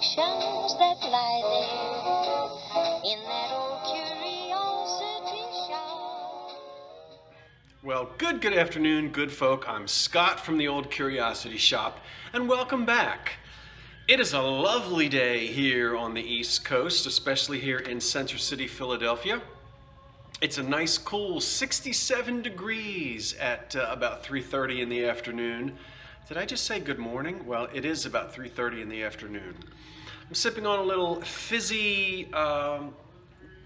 collections that lie there in that old curiosity shop. Well, good afternoon, good folk. I'm Scott from the Old Curiosity Shop, and welcome back. It is a lovely day here on the East Coast, especially here in Center City, Philadelphia. It's a nice, cool 67 degrees at about 3:30 in the afternoon. Did I just say good morning? Well, it is about 3:30 in the afternoon. I'm sipping on a little fizzy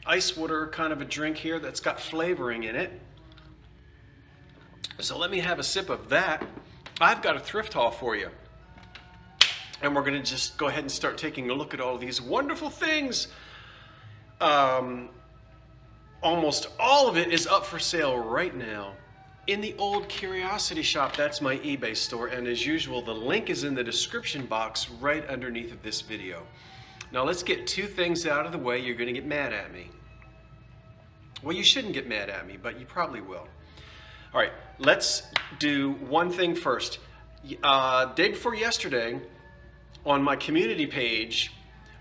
ice water kind of a drink here that's got flavoring in it. So let me have a sip of that. I've got a thrift haul for you. And we're going to just go ahead and start taking a look at all these wonderful things. Almost all of it is up for sale right now in the Old Curiosity Shop. That's my eBay store, and as usual, the link is in the description box right underneath of this video. Now let's get two things out of the way. You're going to get mad at me. Well, you shouldn't get mad at me, but you probably will. All right, let's do one thing first. Day before yesterday, on my community page,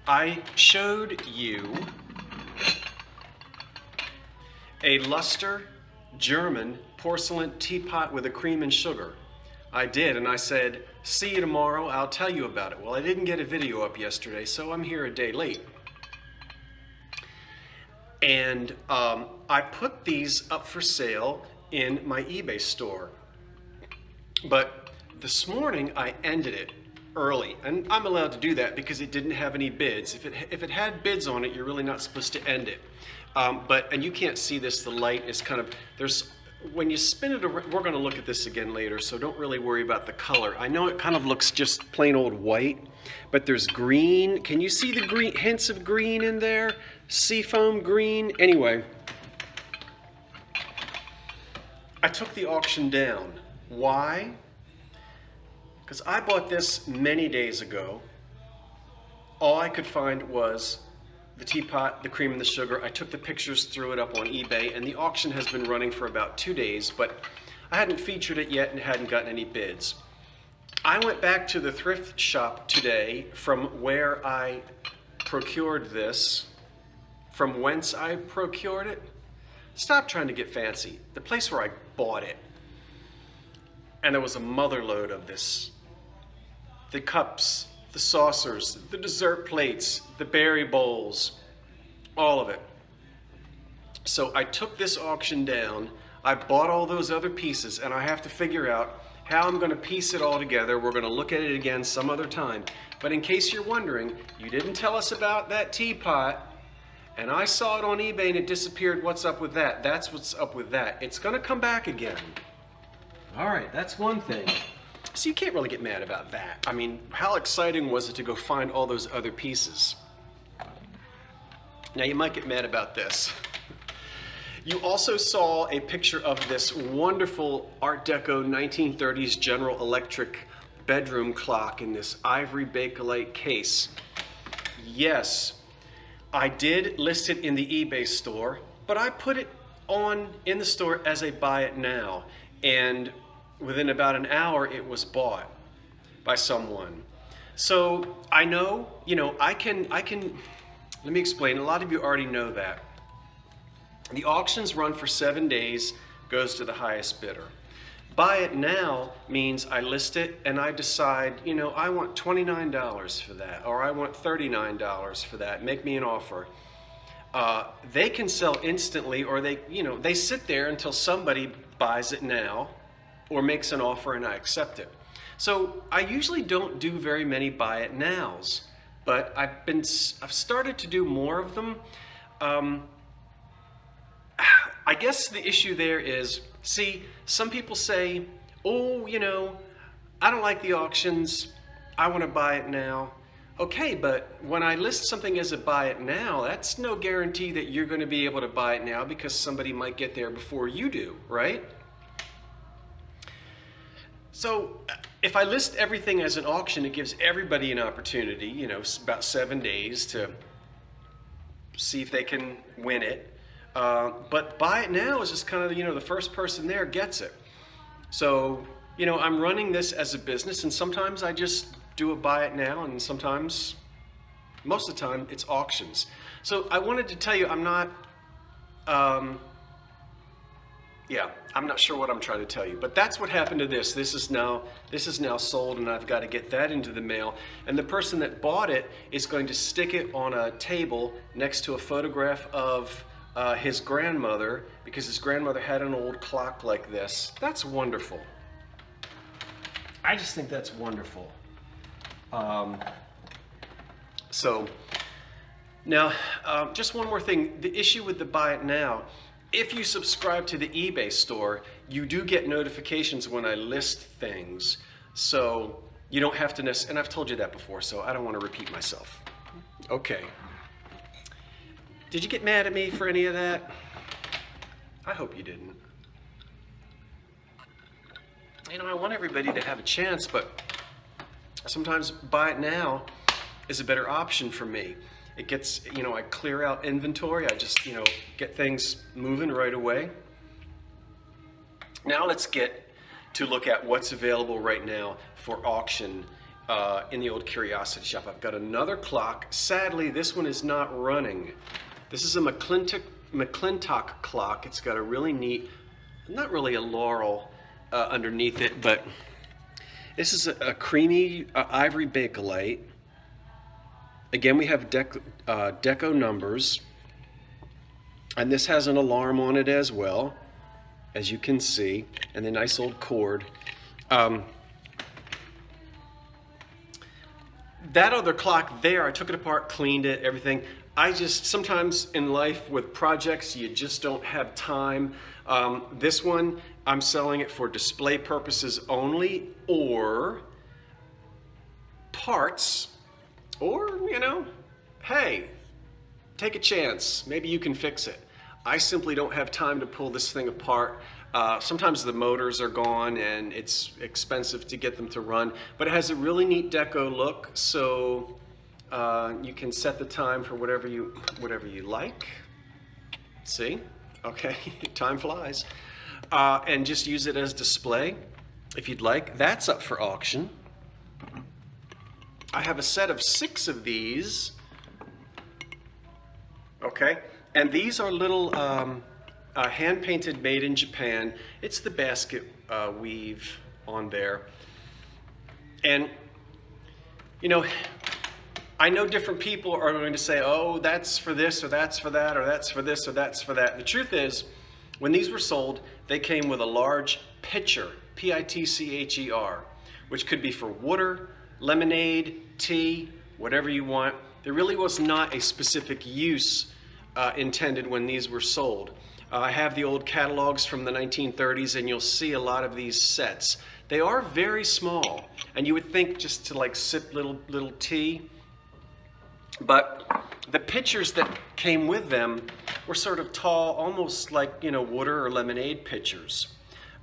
I showed you a luster German porcelain teapot with a cream and sugar. I did, and I said, see you tomorrow, I'll tell you about it. Well, I didn't get a video up yesterday, so I'm here a day late. And I put these up for sale in my eBay store. But this morning I ended it early, and I'm allowed to do that because it didn't have any bids. If it had bids on it, you're really not supposed to end it. And you can't see this, the light is kind of, when you spin it around, we're going to look at this again later, so don't really worry about the color. I know it kind of looks just plain old white, but there's green. Can you see the green, hints of green in there? Seafoam green. Anyway, I took the auction down. Why? Because I bought this many days ago. All I could find was the teapot, the cream and the sugar. I took the pictures, threw it up on eBay, and the auction has been running for about 2 days, but I hadn't featured it yet and hadn't gotten any bids. I went back to the thrift shop today from where I procured this, from whence I procured it. Stop trying to get fancy. The place where I bought it. And there was a mother load of this. The cups, the saucers, the dessert plates, the berry bowls, all of it. So I took this auction down, I bought all those other pieces, and I have to figure out how I'm going to piece it all together. We're going to look at it again some other time. But in case you're wondering, you didn't tell us about that teapot, and I saw it on eBay and it disappeared. What's up with that? That's what's up with that. It's going to come back again. All right, that's one thing. So you can't really get mad about that. I mean, how exciting was it to go find all those other pieces? Now you might get mad about this. You also saw a picture of this wonderful Art Deco 1930s General Electric bedroom clock in this ivory Bakelite case. Yes, I did list it in the eBay store, but I put it on in the store as a buy it now. And within about an hour, it was bought by someone. So I know, I can, let me explain. A lot of you already know that. The auctions run for 7 days, goes to the highest bidder. Buy it now means I list it and I decide, I want $29 for that, or I want $39 for that. Make me an offer. They can sell instantly, or they sit there until somebody buys it now or makes an offer and I accept it. So I usually don't do very many buy it nows, but I've started to do more of them. I guess the issue there is, see, some people say, oh, I don't like the auctions, I want to buy it now. Okay, but when I list something as a buy it now, that's no guarantee that you're going to be able to buy it now because somebody might get there before you do, right? So if I list everything as an auction, it gives everybody an opportunity, about 7 days to see if they can win it. But buy it now is just kind of, the first person there gets it. So, I'm running this as a business, and sometimes I just do a buy it now, and sometimes Most of the time, it's auctions. So I wanted to tell you, I'm not, I'm not sure what I'm trying to tell you, but that's what happened to this. This is now sold, and I've got to get that into the mail. And the person that bought it is going to stick it on a table next to a photograph of his grandmother, because his grandmother had an old clock like this. That's wonderful. I just think that's wonderful. So now, just one more thing. The issue with the buy it now, if you subscribe to the eBay store, you do get notifications when I list things. So you don't have to and I've told you that before, so I don't want to repeat myself. Okay. Did you get mad at me for any of that? I hope you didn't. You know, I want everybody to have a chance, but sometimes buy it now is a better option for me. It gets, you know, I clear out inventory. I just, you know, get things moving right away. Now let's get to look at what's available right now for auction in the old curiosity shop. I've got another clock. Sadly, this one is not running. This is a Mcclintock clock. It's got a really neat, not really a laurel underneath it, but this is a creamy ivory bakelite. Again, we have Deco numbers, and this has an alarm on it as well, as you can see, and the nice old cord. That other clock there, I took it apart, cleaned it, everything. Sometimes in life with projects, you just don't have time. This one, I'm selling it for display purposes only, or parts. Or, you know, hey, take a chance. Maybe you can fix it. I simply don't have time to pull this thing apart. Sometimes the motors are gone and it's expensive to get them to run, but it has a really neat deco look, so you can set the time for whatever you like. See? Okay, time flies. And just use it as display if you'd like. That's up for auction. I have a set of 6 of these, okay, and these are little hand-painted, made in Japan. It's the basket weave on there, and you know, I know different people are going to say, oh, that's for this, or that's for that, or that's for this, or that's for that. The truth is, when these were sold, they came with a large pitcher, P-I-T-C-H-E-R, which could be for water, lemonade, tea, whatever you want. There really was not a specific use intended when these were sold. I have the old catalogs from the 1930s, and you'll see a lot of these sets. They are very small, and you would think just to like sip little tea, but the pitchers that came with them were sort of tall, almost like, you know, water or lemonade pitchers.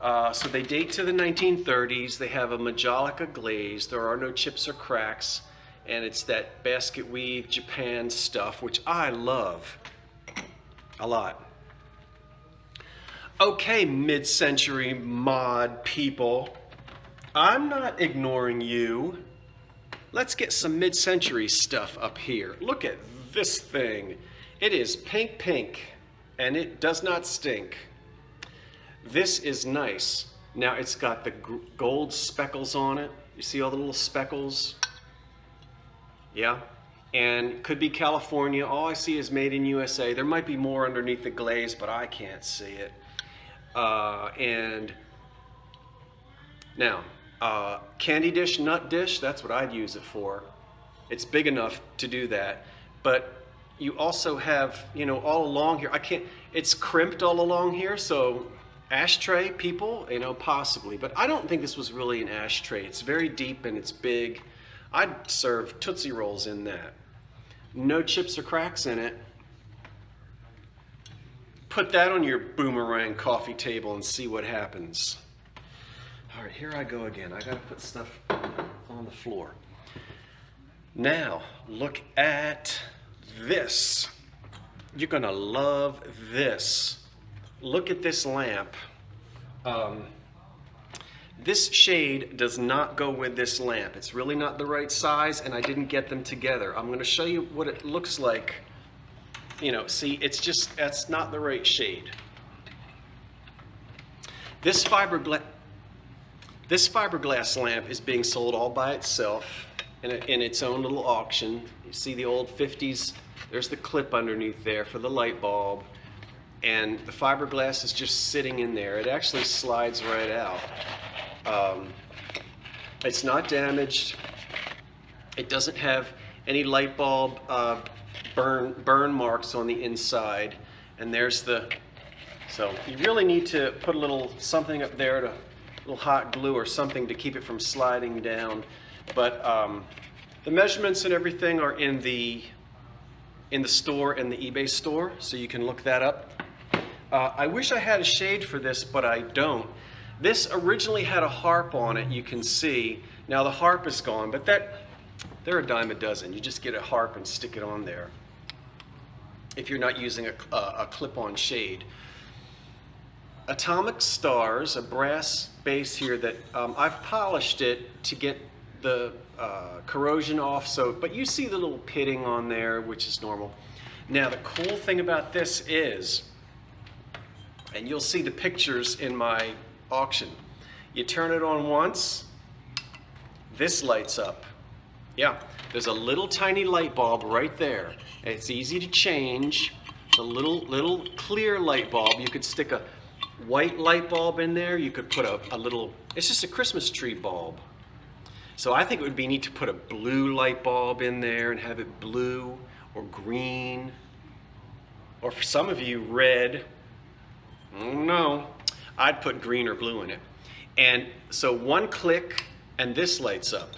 So they date to the 1930s. They have a Majolica glaze. There are no chips or cracks. And it's that basket weave Japan stuff, which I love a lot. Okay, mid-century mod people. I'm not ignoring you. Let's get some mid-century stuff up here. Look at this thing. It is pink, and it does not stink. This is nice. Now it's got the gold speckles on it. You see all the little speckles? Yeah. And could be California. All I see is made in USA. There might be more underneath the glaze, but I can't see it. And now, candy dish, nut dish, that's what I'd use it for. It's big enough to do that. But you also have, you know, all along here, it's crimped all along here, so ashtray, people, you know, possibly. But I don't think this was really an ashtray. It's very deep and it's big. I'd serve Tootsie Rolls in that. No chips or cracks in it. Put that on your boomerang coffee table and see what happens. All right, here I go again. I gotta put stuff on the floor. Now, look at this. You're gonna love this. Look at this lamp. This shade does not go with this lamp. It's really not the right size, and I didn't get them together. I'm going to show you what it looks like. You know, see, it's just, that's not the right shade. This fiberglass lamp is being sold all by itself in its own little auction. You see the old 50s, there's the clip underneath there for the light bulb, and the fiberglass is just sitting in there. It actually slides right out. It's not damaged. It doesn't have any light bulb burn marks on the inside, and there's the, so you really need to put a little something up there, a little hot glue or something to keep it from sliding down. But the measurements and everything are in the store, in the eBay store, so you can look that up. I wish I had a shade for this, but I don't. This originally had a harp on it, you can see. Now the harp is gone, but they're a dime a dozen. You just get a harp and stick it on there if you're not using a clip-on shade. Atomic Stars, a brass base here that I've polished it to get the corrosion off, but you see the little pitting on there, which is normal. Now the cool thing about this is, and you'll see the pictures in my auction, you turn it on once, this lights up. Yeah, there's a little tiny light bulb right there. It's easy to change. It's a little clear light bulb. You could stick a white light bulb in there. You could put a little, it's just a Christmas tree bulb. So I think it would be neat to put a blue light bulb in there and have it blue or green, or for some of you, red. I don't know. I'd put green or blue in it. And so one click and this lights up.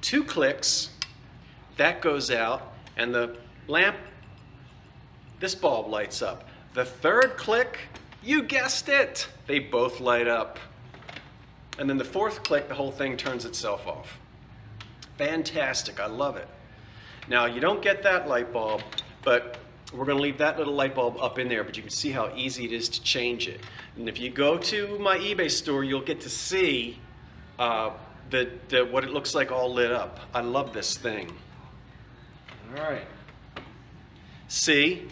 2 clicks, that goes out, and the lamp, this bulb lights up. The 3rd click, you guessed it, they both light up. And then the 4th click, the whole thing turns itself off. Fantastic, I love it. Now you don't get that light bulb, but we're going to leave that little light bulb up in there, but you can see how easy it is to change it. And if you go to my eBay store, you'll get to see what it looks like all lit up. I love this thing. All right. See?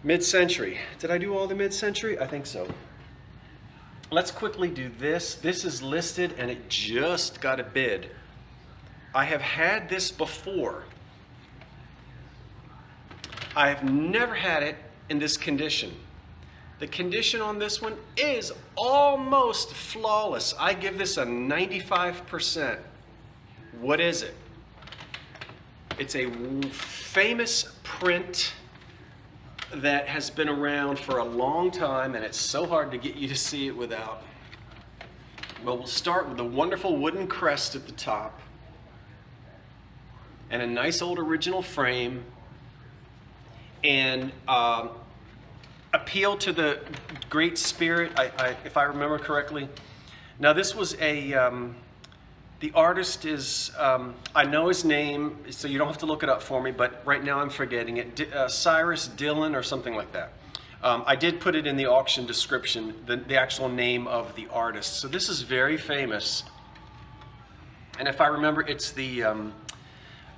MidCentury. Did I do all the MidCentury? I think so. Let's quickly do this. This is listed and it just got a bid. I have had this before. I have never had it in this condition. The condition on this one is almost flawless. I give this a 95%. What is it? It's a famous print that has been around for a long time, and it's so hard to get you to see it without. Well, we'll start with the wonderful wooden crest at the top and a nice old original frame, and appeal to the great spirit, if I remember correctly. Now this was the artist is, I know his name, so you don't have to look it up for me, but right now I'm forgetting it. Cyrus Dillon or something like that. I did put it in the auction description, the actual name of the artist. So this is very famous. And if I remember, it's the,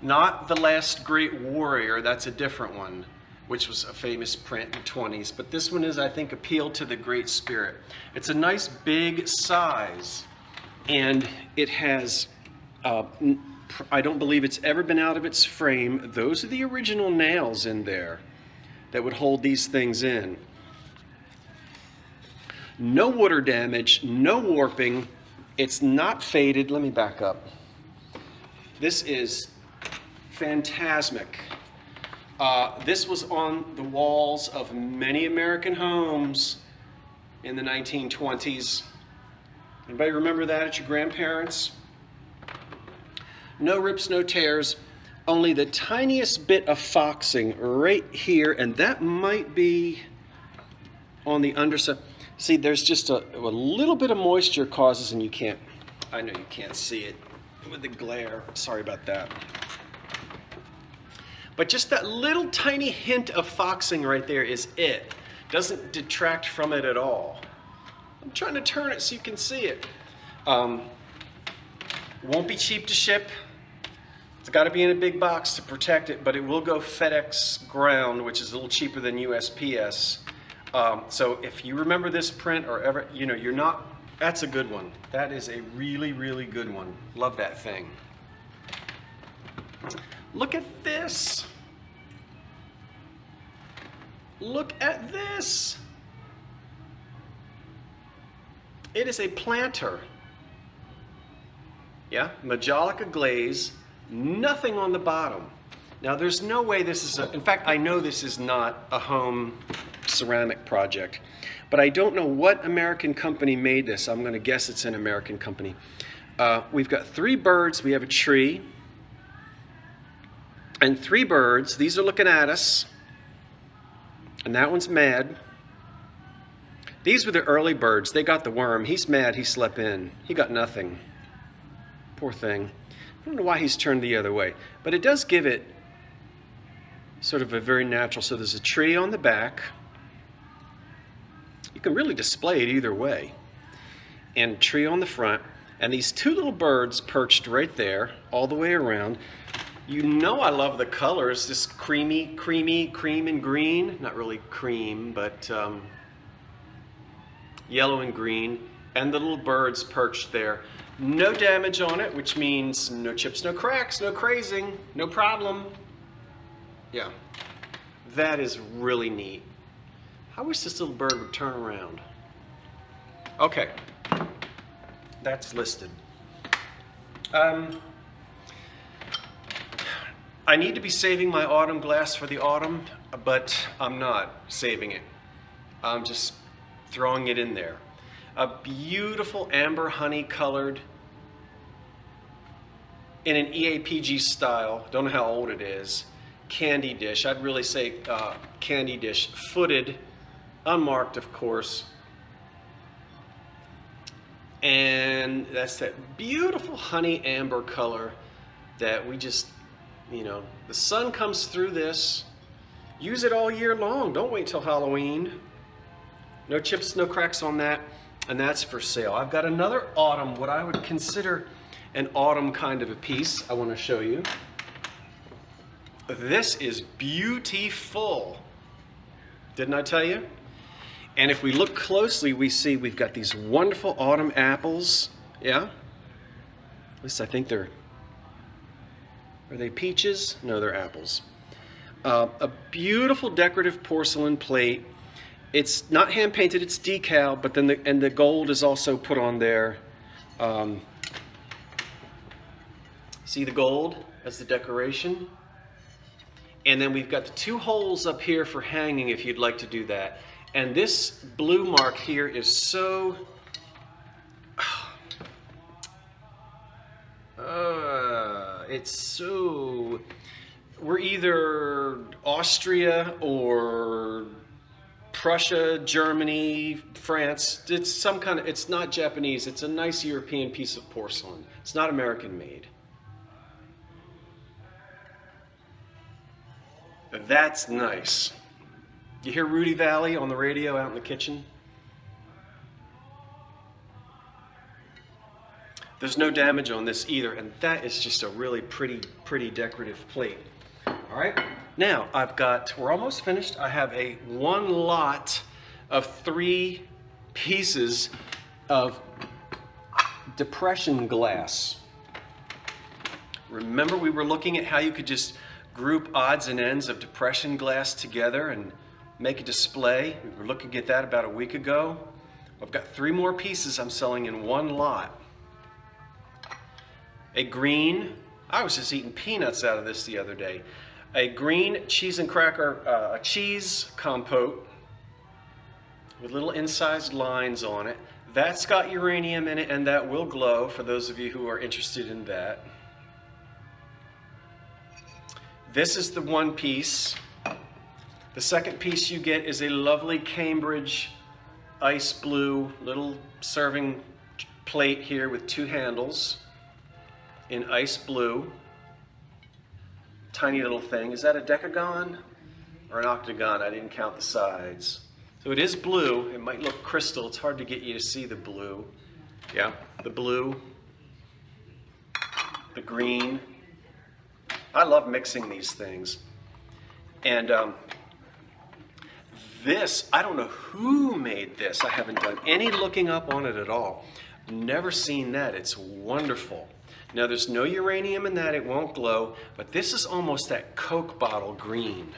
not The Last Great Warrior, that's a different one, which was a famous print in the 20s. But this one is, I think, Appeal to the Great Spirit. It's a nice big size. And it has, I don't believe it's ever been out of its frame. Those are the original nails in there that would hold these things in. No water damage, no warping. It's not faded. Let me back up. This is phantasmic. This was on the walls of many American homes in the 1920s. Anybody remember that at your grandparents'? No rips, no tears, only the tiniest bit of foxing right here, and that might be on the underside. See, there's just a little bit of moisture causes, and you can't, I know you can't see it with the glare. Sorry about that. But just that little tiny hint of foxing right there is it. Doesn't detract from it at all. I'm trying to turn it so you can see it. Won't be cheap to ship. It's got to be in a big box to protect it, but it will go FedEx ground, which is a little cheaper than USPS. So if you remember this print or ever, you know, you're not, that's a good one. That is a really, really good one. Love that thing. Look at this. Look at this. It is a planter. Yeah, Majolica glaze, nothing on the bottom. Now there's no way this is in fact, I know this is not a home ceramic project, but I don't know what American company made this. I'm gonna guess it's an American company. We've got 3 birds, we have a tree, and 3 birds. These are looking at us, and that one's mad. These were the early birds. They got the worm. He's mad, he slept in. He got nothing. Poor thing. I don't know why he's turned the other way, but it does give it sort of a very natural, so there's a tree on the back. You can really display it either way. And a tree on the front, and these 2 little birds perched right there, all the way around. You know I love the colors, this cream and green. Not really cream, but yellow and green. And the little birds perched there. No damage on it, which means no chips, no cracks, no crazing, no problem. Yeah, that is really neat. I wish this little bird would turn around. Okay, that's listed. I need to be saving my autumn glass for the autumn, but I'm not saving it. I'm just throwing it in there. A beautiful amber honey colored, in an EAPG style, don't know how old it is, candy dish. I'd really say candy dish, footed, unmarked of course. And that's that beautiful honey amber color that we just, you know, the sun comes through this. Use it all year long, don't wait till Halloween. No chips, no cracks on that. And that's for sale. I've got another autumn, what I would consider an autumn kind of a piece I want to show you. This is beautiful. Didn't I tell you? And if we look closely, we see we've got these wonderful autumn apples. Yeah? At least I think they're, are they peaches? No, they're apples. A beautiful decorative porcelain plate. It's not hand painted, it's decal, but then the gold is also put on there. See the gold as the decoration? And then we've got the 2 holes up here for hanging if you'd like to do that. And this blue mark here is so, it's so, we're either Austria or Prussia, Germany, France. It's some kind of, it's not Japanese, it's a nice European piece of porcelain. It's not American made. That's nice. You hear Rudy Valley on the radio out in the kitchen? There's no damage on this either, and that is just a really pretty decorative plate. All right, now I've got, we're almost finished. I have a 1 lot of 3 pieces of depression glass. Remember we were looking at how you could just group odds and ends of depression glass together and make a display. We were looking at that about a week ago. I've got 3 more pieces I'm selling in 1 lot. A green, I was just eating peanuts out of this the other day. A green cheese and cracker, a cheese compote with little incised lines on it. That's got uranium in it and that will glow for those of you who are interested in that. This is the 1 piece. The second piece you get is a lovely Cambridge ice blue little serving plate here with 2 handles in ice blue. Tiny little thing. Is that a decagon or an octagon? I didn't count the sides. So it is blue. It might look crystal. It's hard to get you to see the blue. Yeah, the blue, the green. I love mixing these things. And this, I don't know who made this. I haven't done any looking up on it at all. Never seen that. It's wonderful. Now there's no uranium in that. It won't glow. But this is almost that Coke bottle green.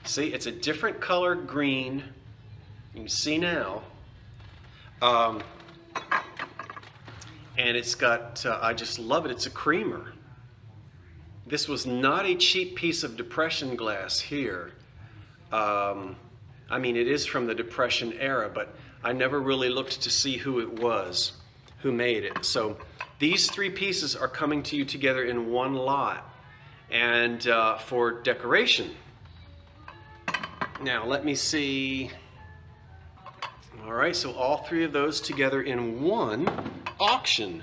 See, it's a different colored green. You can see now. And it's got, I just love it. It's a creamer. This was not a cheap piece of depression glass here. I mean, it is from the Depression era, but I never really looked to see who it was, who made it. So these three pieces are coming to you together in one lot and for decoration. Now, let me see. All right, so all three of those together in one auction.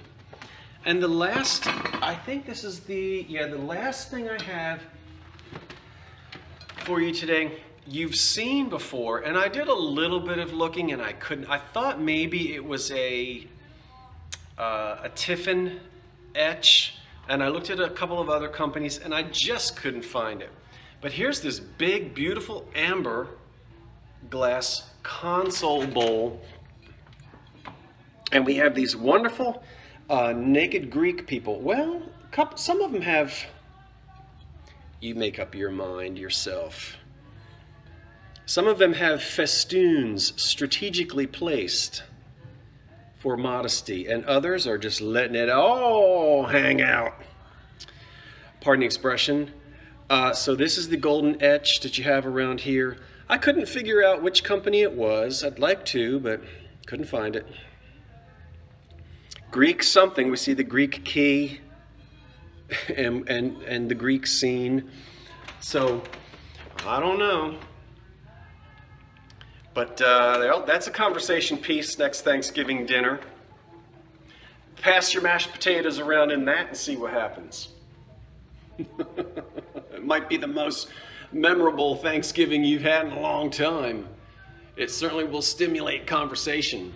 And the last, I think this is the last thing I have for you today. You've seen before, and I did a little bit of looking, and I thought maybe it was a Tiffin etch, and I looked at a couple of other companies, and I just couldn't find it. But here's this big, beautiful amber glass console bowl. And we have these wonderful naked Greek people. Well, some of them have, you make up your mind yourself. Some of them have festoons strategically placed for modesty, and others are just letting it all hang out. Pardon the expression. So this is the golden etch that you have around here. I couldn't figure out which company it was. I'd like to, but couldn't find it. Greek something. We see the Greek key and the Greek scene. So I don't know. But that's a conversation piece next Thanksgiving dinner. Pass your mashed potatoes around in that and see what happens. It might be the most memorable Thanksgiving you've had in a long time. It certainly will stimulate conversation.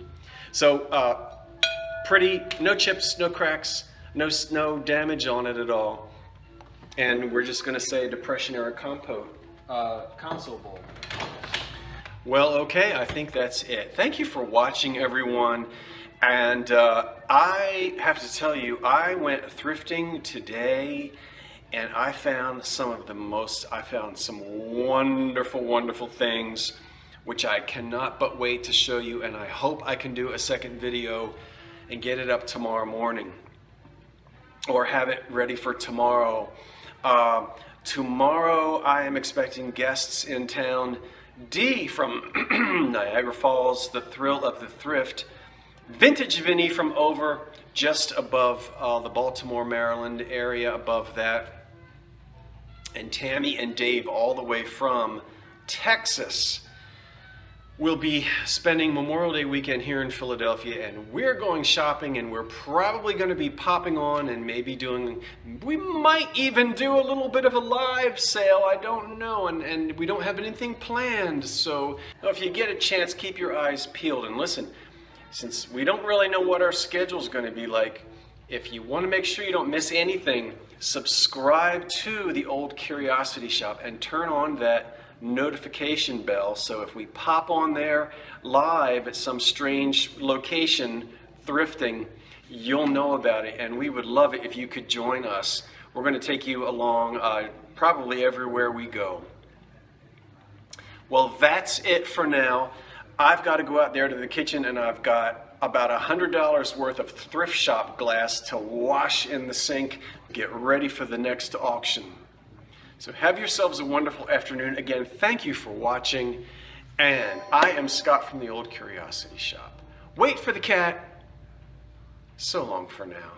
So pretty, no chips, no cracks, no damage on it at all. And we're just going to say Depression era console bowl. Well, okay, I think that's it. Thank you for watching, everyone. And I have to tell you, I went thrifting today, and I found some wonderful, wonderful things, which I cannot but wait to show you, and I hope I can do a second video and get it up tomorrow morning, or have it ready for tomorrow. Tomorrow I am expecting guests in town. Dee from Niagara Falls, the thrill of the thrift, Vintage Vinny from over just above the Baltimore, Maryland area, above that, and Tammy and Dave all the way from Texas. We'll be spending Memorial Day weekend here in Philadelphia, and we're going shopping, and we're probably going to be popping on and maybe we might even do a little bit of a live sale, I don't know, and we don't have anything planned. So if you get a chance, keep your eyes peeled and listen. Since we don't really know what our schedule's going to be like, if you want to make sure you don't miss anything, subscribe to the Old Curiosity Shop and turn on that notification bell, so if we pop on there live at some strange location thrifting, you'll know about it, and we would love it if you could join us. We're going to take you along probably everywhere we go. Well, that's it for now. I've got to go out there to the kitchen, and I've got about $100 worth of thrift shop glass to wash in the sink, get ready for the next auction. So have yourselves a wonderful afternoon. Again, thank you for watching. And I am Scott from the Old Curiosity Shop. Wait for the cat. So long for now.